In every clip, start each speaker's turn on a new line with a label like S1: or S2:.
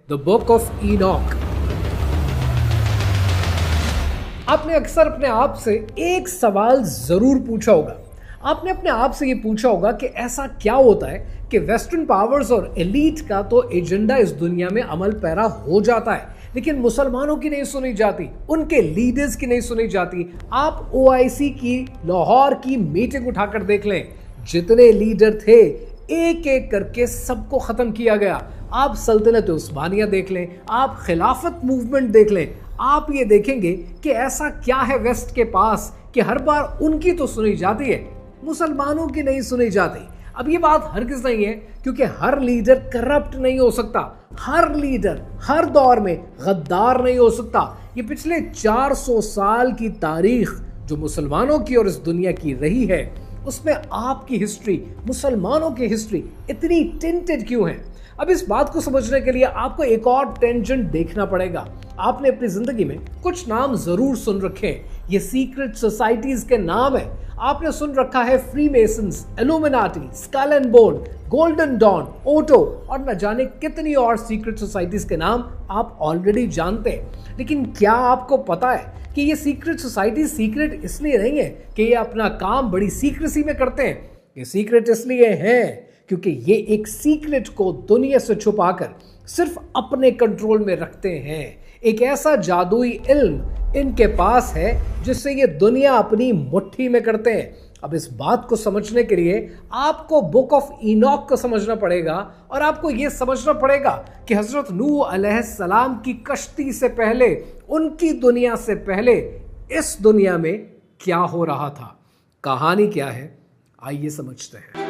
S1: The book of ईनॉक। आपने अक्सर अपने आप से एक सवाल जरूर पूछा होगा। आपने अपने आप से ये पूछा होगा कि ऐसा क्या होता है कि वेस्टर्न पावर्स और एलीट का तो एजेंडा इस दुनिया में अमल पैरा हो जाता है, लेकिन मुसलमानों की नहीं सुनी जाती, उनके लीडर्स की नहीं सुनी जाती। आप ओआईसी की लाहौर की मीटिंग उठाकर देख लें, जितने लीडर थे एक एक करके सबको खत्म किया गया। आप सल्तनत उस्मानिया देख लें, आप खिलाफत मूवमेंट देख लें, आप ये देखेंगे कि ऐसा क्या है वेस्ट के पास कि हर बार उनकी तो सुनी जाती है, मुसलमानों की नहीं सुनी जाती। अब ये बात हरगिज नहीं है, क्योंकि हर लीडर करप्ट नहीं हो सकता, हर लीडर हर दौर में गद्दार नहीं हो सकता। ये पिछले 400 साल की तारीख जो मुसलमानों की और इस दुनिया की रही है, उसमें आपकी हिस्ट्री, मुसलमानों की हिस्ट्री इतनी टिंटेड क्यों है? अब इस बात को समझने के लिए आपको एक और टेंजेंट देखना पड़ेगा। आपने अपनी जिंदगी में कुछ नाम जरूर सुन रखे हैं, ये सीक्रेट सोसाइटीज के नाम है। आपने सुन रखा है free masons, illuminati, skull and bone, golden dawn, OTO और न जाने कितनी और सीक्रेट सोसाइटीज के नाम आप ऑलरेडी जानते हैं। लेकिन क्या आपको पता है कि ये सीक्रेट सोसाइटी सीक्रेट इसलिए नहीं है कि ये अपना काम बड़ी सीक्रेसी में करते हैं? ये सीक्रेट इसलिए है क्योंकि ये एक सीक्रेट को दुनिया से छुपाकर सिर्फ अपने कंट्रोल में रखते हैं। एक ऐसा जादुई इल्म इनके पास है जिससे ये दुनिया अपनी मुट्ठी में करते हैं। अब इस बात को समझने के लिए आपको बुक ऑफ ईनॉक को समझना पड़ेगा, और आपको यह समझना पड़ेगा कि हजरत नूह अलैहिस्सलाम की कश्ती से पहले, उनकी दुनिया से पहले इस दुनिया में क्या हो रहा था, कहानी क्या है, आइए समझते हैं।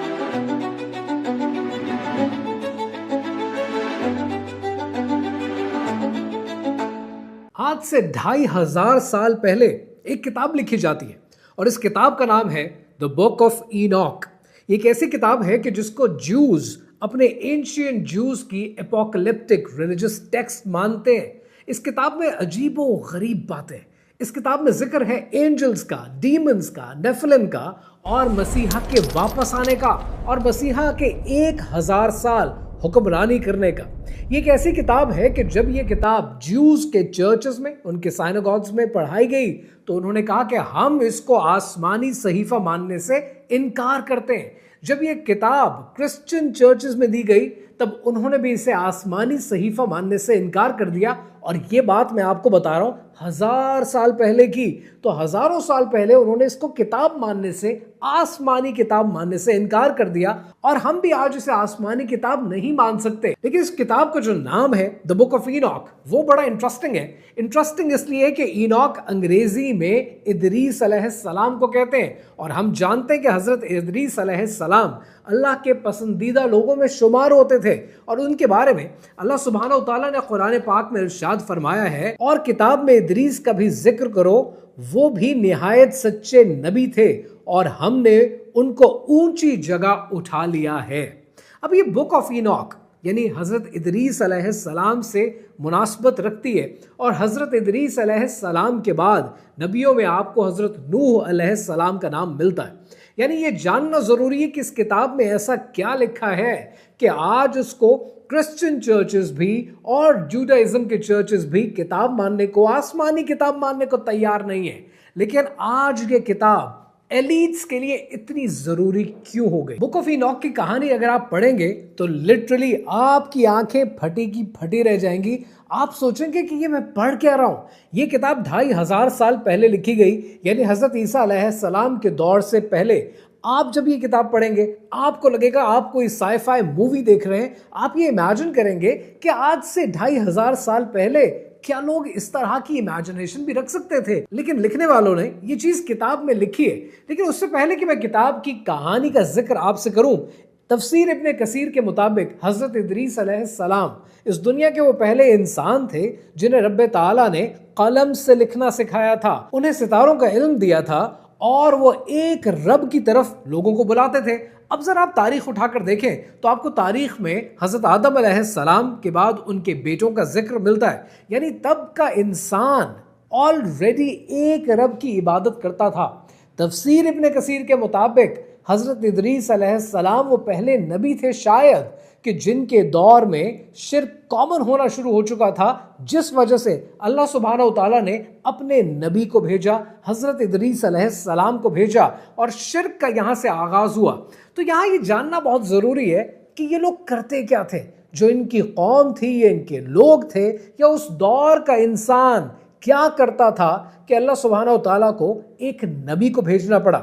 S1: आज से 2500 साल पहले एक किताब लिखी जाती है, और इस किताब का नाम है द बुक ऑफ ईनॉक। ये एक ऐसी किताब है कि जिसको ज्यूज अपने एंशिएंट ज्यूज की एपोकलिप्टिक रिलीजियस टेक्स्ट मानते हैं। इस किताब में अजीबो गरीब बातें, इस किताब में जिक्र है एंजल्स का, डीमंस का, नेफिलिम का और मसीहा के वापस आने का, और मसीहा के 1000 साल हुक्मरानी करने का। ये एक ऐसी किताब है कि जब ये किताब ज्यूज के चर्चेस में, उनके साइनागॉग्स में पढ़ाई गई, तो उन्होंने कहा कि हम इसको आसमानी सहीफा मानने से इनकार करते हैं। जब ये किताब क्रिश्चियन चर्चेस में दी गई, तब उन्होंने भी इसे आसमानी सहीफा मानने से इनकार कर दिया। और ये बात मैं आपको बता रहा हूं 1000 साल पहले की, तो हजारों साल पहले उन्होंने इसको किताब मानने से, आसमानी किताब मानने से इनकार कर दिया। और हम भी आज इसे आसमानी किताब नहीं मान सकते। लेकिन इस किताब का जो नाम है द बुक ऑफ ईनॉक, वो बड़ा इंटरेस्टिंग है। इंटरेस्टिंग इसलिए कि ईनॉक अंग्रेजी में इदरीस अलैहिस्सलाम को कहते हैं, और हम जानते हैं कि हजरत इदरीस अलैहिस्सलाम अल्लाह के पसंदीदा लोगों में शुमार होते थे, और उनके बारे में अल्लाह सुब्हानहू तआला ने कुरान पाक में इरशाद फरमाया है, और किताब में इदरीस का भी जिक्र करो, वो भी निहायत सच्चे नबी थे और हमने उनको ऊंची जगह उठा लिया है। अब ये बुक ऑफ ईनॉक यानी हजरत इदरीस अलैहिस्सलाम से मुनासबत रखती है, और हजरत इदरीस अलैहिस्सलाम के बाद नबियों में आपको हजरत नूह अलैहिस्सलाम का नाम मिलता है। यानी ये जानना जरूरी है कि इस किताब में ऐसा क्या लिखा है कि आज उसको क्रिश्चियन चर्चेस भी और जूडाइज्म के चर्चेस भी किताब मानने को, आसमानी किताब मानने को तैयार नहीं है। लेकिन आज ये किताब एलीट्स के लिए इतनी जरूरी क्यों हो गई? बुक ऑफ ईनॉक की कहानी अगर आप पढ़ेंगे तो लिटरली आपकी आंखें फटी की फटी रह जाएंगी। आप सोचेंगे कि ये मैं पढ़ क्या रहा हूं। ये किताब 2500 साल पहले लिखी गई, यानी हजरत ईसा अलैहिस्सलाम के दौर से पहले। आप जब ये किताब पढ़ेंगे आपको लगेगा आप कोई साई-फाई मूवी देख रहे हैं। आप ये इमेजिन करेंगे कि आज से 2500 साल पहले क्या लोग इस तरह की इमेजिनेशन भी रख सकते थे? लेकिन लिखने वालों ने ये चीज किताब में लिखी है। लेकिन उससे पहले कि मैं किताब की कहानी का जिक्र आपसे करूं, तफसीर इब्ने कसीर के मुताबिक हजरत इदरीस अलैहिस्सलाम इस दुनिया के वो पहले इंसान थे जिन्हें रब्बे ताला ने कलम से लिखना सिखाया था, उन्हें सितारों का इल्म दिया था, और वो एक रब की तरफ लोगों को बुलाते थे। अब जरा आप तारीख उठाकर देखें तो आपको तारीख में हजरत आदम अलैहिस्सलाम के बाद उनके बेटों का जिक्र मिलता है। यानी तब का इंसान ऑलरेडी एक रब की इबादत करता था। तफसीर इब्ने कसीर के मुताबिक हजरत इदरीस अलैहिस्सलाम वो पहले नबी थे शायद, कि जिनके दौर में शिर्क कॉमन होना शुरू हो चुका था, जिस वजह से अल्लाह सुब्हानहू तआला ने अपने नबी को भेजा, हजरत इदरीस अलैहिस्सलाम को भेजा और शिर्क का यहां से आगाज हुआ। तो यहां ये जानना बहुत जरूरी है कि ये लोग करते क्या थे, जो इनकी कौम थी, ये इनके लोग थे, या उस दौर का इंसान क्या करता था कि अल्लाह सुब्हानहू तआला को एक नबी को भेजना पड़ा।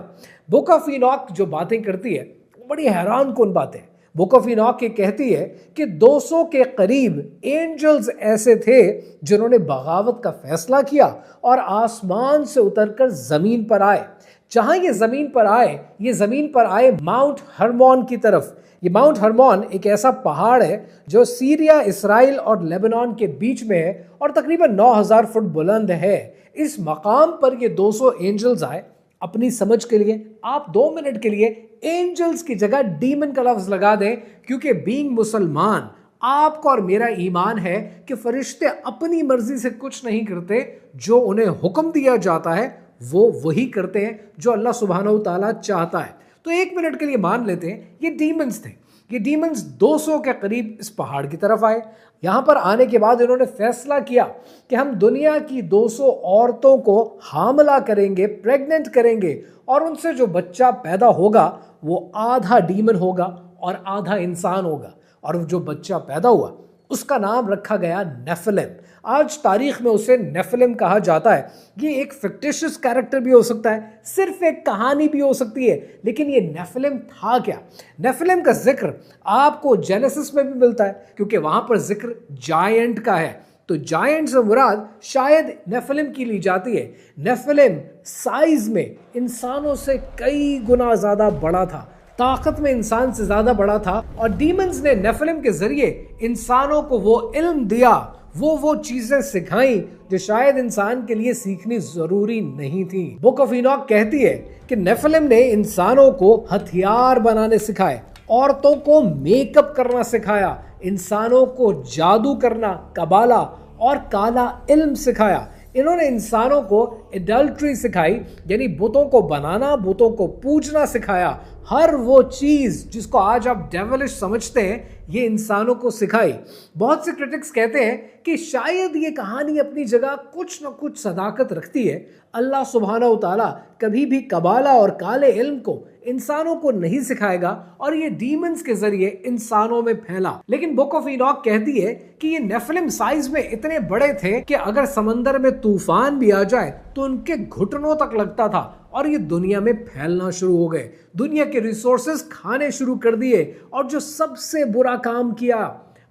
S1: बुक ऑफ इनॉक जो बातें करती है बड़ी हैरान कुन बातें। बुक ऑफ इनॉक ये कहती है कि 200 के करीब एंजल्स ऐसे थे जिन्होंने बगावत का फैसला किया और आसमान से उतरकर जमीन पर आए। जहां ये जमीन पर आए माउंट हरमोन की तरफ। ये माउंट हरमोन एक ऐसा पहाड़ है जो सीरिया, इसराइल और लेबनान के बीच में है और तकरीबन 9000 फुट बुलंद है। इस मकाम पर ये 200 एंजल्स आए। अपनी समझ के लिए आप 2 मिनट के लिए एंजल्स की जगह डीमन का लफ्ज लगा दें, क्योंकि बीइंग मुसलमान आपका और मेरा ईमान है कि फरिश्ते अपनी मर्जी से कुछ नहीं करते, जो उन्हें हुक्म दिया जाता है वो वही करते हैं जो अल्लाह सुब्हानहू तआला चाहता है। तो 1 मिनट के लिए मान लेते हैं ये डीमंस थे। ये डीमंस 200 के करीब इस पहाड़ की तरफ आए। यहां पर आने के बाद इन्होंने फैसला किया कि हम दुनिया की 200 औरतों को हामला करेंगे, प्रेग्नेंट करेंगे, और उनसे जो बच्चा पैदा होगा वो आधा डीमन होगा और आधा इंसान होगा। और जो बच्चा पैदा हुआ उसका नाम रखा गया नेफिलिम। आज तारीख में उसे नेफिलिम कहा जाता है। ये एक फिक्टिशियस कैरेक्टर भी हो सकता है, सिर्फ एक कहानी भी हो सकती है, लेकिन ये नेफिलिम था क्या? नेफिलिम का जिक्र आपको जेनेसिस में भी मिलता है, क्योंकि वहां पर जिक्र जायंट का है। तो जायंट से मुराद शायद नेफिलिम की ली जाती है। नेफिलिम साइज में इंसानों से कई गुना ज्यादा बड़ा था, ताकत में इंसान से ज्यादा बड़ा था, और डीमंस ने नेफिलिम के जरिए इंसानों को वो इल्म दिया, वो चीजें सिखाई जो शायद इंसान के लिए सीखनी जरूरी नहीं थी। बुक ऑफ इनॉक कहती है कि नेफिलिम ने इंसानों को हथियार बनाने सिखाए, औरतों को मेकअप करना सिखाया, इंसानों को जादू करना, कबाला और काला इल्म सिखाया। इन्होंने इंसानों को एडल्ट्री सिखाई, यानी बुतों को बनाना, बुतों को पूजना सिखाया। हर वो चीज जिसको आज आप डेविलिश समझते हैं, ये इंसानों को सिखाई। बहुत से क्रिटिक्स कहते हैं कि शायद ये कहानी अपनी जगह कुछ न कुछ सदाकत रखती है। अल्लाह सुब्हानहू तआला कभी भी कबाला और काले इल्म को इंसानों को नहीं सिखाएगा, और ये डीमंस के जरिए इंसानों में फैला। लेकिन बुक ऑफ इनॉक कहती है कि ये नेफिलिम साइज में इतने बड़े थे कि अगर समंदर में तूफान भी आ जाए तो उनके घुटनों तक लगता था, और ये दुनिया में फैलना शुरू हो गए, दुनिया के रिसोर्सेज खाने शुरू कर दिए। और जो सबसे बुरा काम किया,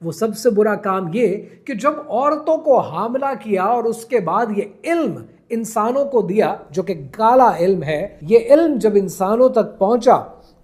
S1: वो सबसे बुरा काम ये कि जब औरतों को हामला किया और उसके बाद ये इल्म इंसानों को दिया, जो कि काला इल्म है, ये इल्म जब इंसानों तक पहुंचा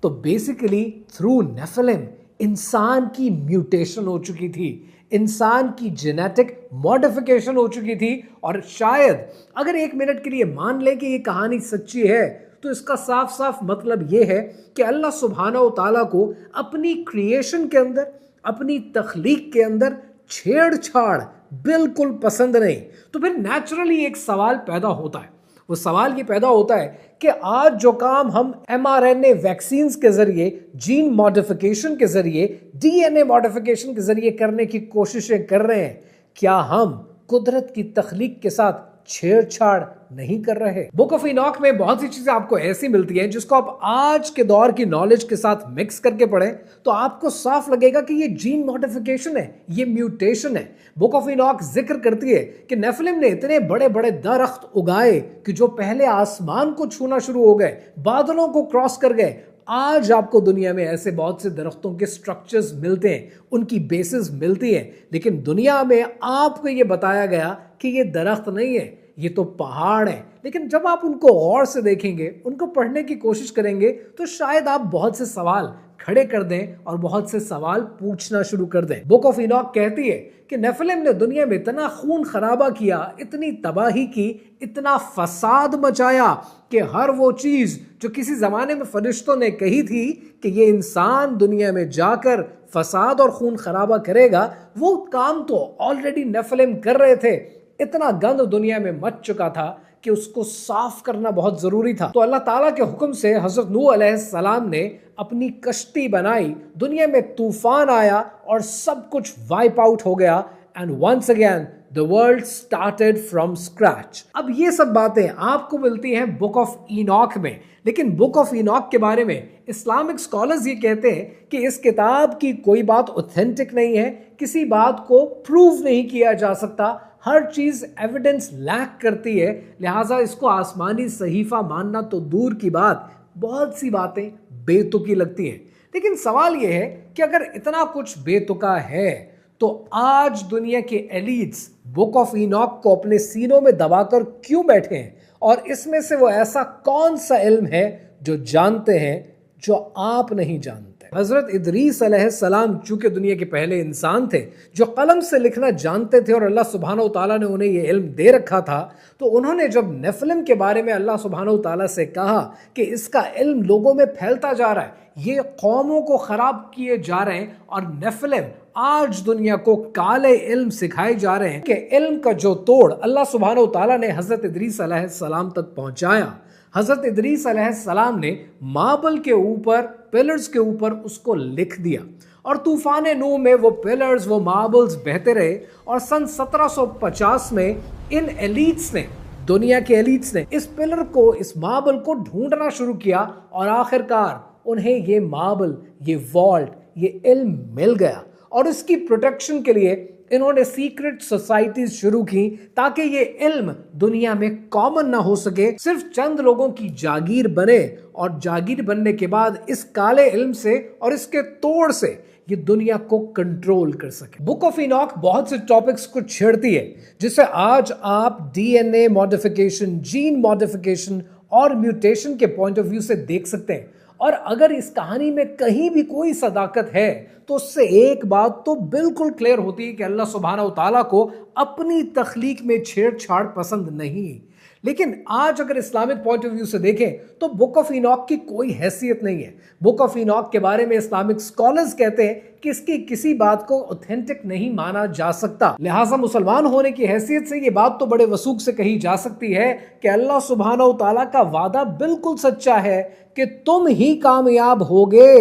S1: तो बेसिकली थ्रू नेफिलिम इंसान की म्यूटेशन हो चुकी थी, इंसान की जेनेटिक मॉडिफिकेशन हो चुकी थी। और शायद अगर 1 मिनट के लिए मान ले कि ये कहानी सच्ची है, तो इसका साफ साफ मतलब ये है कि अल्लाह सुब्हानहू तआला को अपनी क्रिएशन के अंदर, अपनी तख्लीक के अंदर छेड़छाड़ बिल्कुल पसंद नहीं। तो फिर नेचुरली एक सवाल पैदा होता है। वो सवाल ये पैदा होता है कि आज जो काम हम mRNA वैक्सीन्स के जरिए, जीन मॉडिफिकेशन के जरिए, DNA मॉडिफिकेशन के जरिए करने की कोशिशें कर रहे हैं, क्या हम कुदरत की तख्लीक के साथ छेड़छाड़ नहीं कर रहे? बुक ऑफ इनॉक में बहुत सी चीजें आपको ऐसी मिलती हैं जिसको आप आज के दौर की नॉलेज के साथ मिक्स करके पढ़ें तो आपको साफ लगेगा कि ये जीन मॉडिफिकेशन है, ये म्यूटेशन है। बुक ऑफ इनॉक जिक्र करती है कि नेफिलिम ने इतने बड़े बड़े दरख्त उगाए कि जो पहले आसमान को छूना शुरू हो गए, बादलों को क्रॉस कर गए। आज आपको दुनिया में ऐसे बहुत से दरख्तों के स्ट्रक्चर्स मिलते हैं, उनकी बेसिस मिलती हैं, लेकिन दुनिया में आपको ये बताया गया कि ये दरख्त नहीं है, ये तो पहाड़ है। लेकिन जब आप उनको गौर से देखेंगे, उनको पढ़ने की कोशिश करेंगे, तो शायद आप बहुत से सवाल खड़े कर दें और बहुत से सवाल पूछना शुरू कर दें। बुक ऑफ इनॉक कहती है कि नेफिलिम ने दुनिया में इतना खून खराबा किया, इतनी तबाही की, इतना फसाद मचाया कि हर वो चीज जो किसी जमाने में फरिश्तों ने कही थी कि ये इंसान दुनिया में जाकर फसाद और खून खराबा करेगा, वो काम तो ऑलरेडी नेफिलिम कर रहे थे। इतना गंद दुनिया में मच चुका था कि उसको साफ करना बहुत जरूरी था। तो अल्लाह ताला के हुक्म से हजरत नूह अलैहिस्सलाम ने अपनी कश्ती बनाई, दुनिया में तूफान आया और सब कुछ वाइप आउट हो गया। And once again the world started from scratch. अब ये सब बातें आपको मिलती हैं बुक ऑफ इनॉक में, लेकिन बुक ऑफ इनॉक के बारे में इस्लामिक स्कॉलर्स ये कहते हैं कि इस किताब की कोई बात ऑथेंटिक नहीं है, किसी बात को प्रूव नहीं किया जा सकता, हर चीज एविडेंस लैक करती है, लिहाजा इसको आसमानी सहीफा मानना तो दूर की बात, बहुत सी बातें बेतुकी लगती हैं। लेकिन सवाल यह है कि अगर इतना कुछ बेतुका है तो आज दुनिया के एलीट्स बुक ऑफ इनॉक को अपने सीनों में दबाकर क्यों बैठे हैं, और इसमें से वो ऐसा कौन सा इल्म है जो जानते हैं जो आप नहीं जानते। हजरत इदरीस अलैहिस्सलाम चूंकि दुनिया के पहले इंसान थे जो कलम से लिखना जानते थे और अल्लाह सुब्हानहू तआला ने उन्हें यह इल्म दे रखा था, तो उन्होंने जब नेफिलिम के बारे में अल्लाह सुब्हानहू तआला से कहा कि इसका इल्म लोगों में फैलता जा रहा है, ये कौमों को खराब किए जा रहे हैं और नेफिलिम आज दुनिया को काले इल्म सिखाए जा रहे हैं, कि इल्म का जो तोड़ अल्लाह सुब्हानहू तआला ने हजरत इदरीस अलैहिस्सलाम तक पहुंचाया। हजरत इदरीस अलैहिस्सलाम ने मार्बल के ऊपर, पिलर्स के ऊपर उसको लिख दिया और तूफान नूह में वो पिलर्स, वो मार्बल्स बहते रहे और सन 1750 में इन एलीट्स ने, दुनिया के एलीट्स ने इस पिलर को, इस मार्बल को ढूंढना शुरू किया और आखिरकार उन्हें ये मार्बल, ये वॉल्ट, ये इल्म मिल गया और इसकी प्रोटेक्शन के लिए इन्होंने सीक्रेट सोसाइटीज शुरू की ताकि ये इल्म दुनिया में कॉमन ना हो सके, सिर्फ चंद लोगों की जागीर बने और जागीर बनने के बाद इस काले इल्म से और इसके तोड़ से ये दुनिया को कंट्रोल कर सके। बुक ऑफ इनॉक बहुत से टॉपिक्स को छेड़ती है जिसे आज आप डीएनए मॉडिफिकेशन, जीन मॉडिफिकेशन और म्यूटेशन के पॉइंट ऑफ व्यू से देख सकते हैं। और अगर इस कहानी में कहीं भी कोई सदाकत है तो उससे एक बात तो बिल्कुल क्लियर होती है कि अल्लाह सुब्हानहू तआला को अपनी तख्लीक में छेड़छाड़ पसंद नहीं। लेकिन आज अगर इस्लामिक पॉइंट ऑफ व्यू से देखें तो बुक ऑफ इनॉक की कोई हैसियत नहीं है। बुक ऑफ इनॉक के बारे में इस्लामिक स्कॉलर्स कहते हैं कि इसकी किसी बात को ऑथेंटिक नहीं माना जा सकता, लिहाजा मुसलमान होने की हैसियत से ये बात तो बड़े वसूख से कही जा सकती है कि अल्लाह सुब्हानहू तआला का वादा बिल्कुल सच्चा है कि तुम ही कामयाब होगे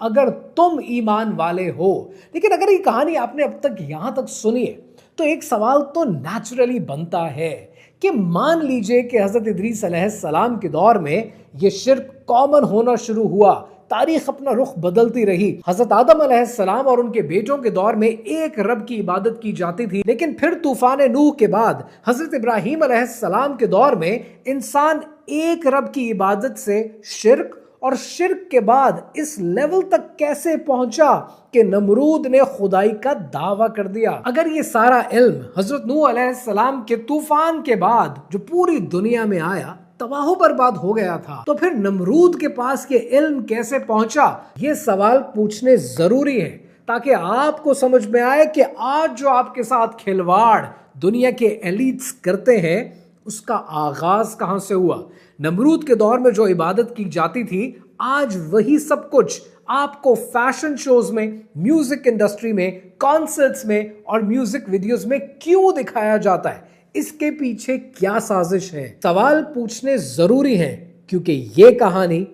S1: अगर तुम ईमान वाले हो। लेकिन अगर ये कहानी आपने अब तक यहां तक सुनी है तो एक सवाल तो नेचुरली बनता है कि मान लीजिए कि हजरत इदरीस अलैहिस्सलाम के दौर में ये शिर्क कॉमन होना शुरू हुआ, तारीख अपना रुख बदलती रही। हजरत आदम अलैहिस्सलाम और उनके बेटों के दौर में एक रब की इबादत की जाती थी, लेकिन फिर तूफान नूह के बाद हजरत इब्राहीम अलैहिस्सलाम के दौर में इंसान एक रब की इबादत से शिर्क, और शिर्क के बाद इस लेवल तक कैसे पहुंचा कि नमरूद ने खुदाई का दावा कर दिया। अगर ये सारा इल्म हजरत नूह अलैहिस्सलाम के तूफान के बाद जो पूरी दुनिया में आया तबाह बर्बाद हो गया था, तो फिर नमरूद के पास ये इल्म कैसे पहुंचा? ये सवाल पूछने जरूरी है ताकि आपको समझ में आए कि आज जो आपके साथ खिलवाड़ दुनिया के एलीट्स करते हैं उसका आगाज कहां से हुआ। नमरूद के दौर में जो इबादत की जाती थी, आज वही सब कुछ आपको फैशन शोज में, म्यूजिक इंडस्ट्री में, कॉन्सर्ट्स में और म्यूजिक वीडियोस में क्यों दिखाया जाता है? इसके पीछे क्या साजिश है? सवाल पूछने जरूरी है क्योंकि ये कहानी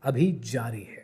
S1: अभी जारी है।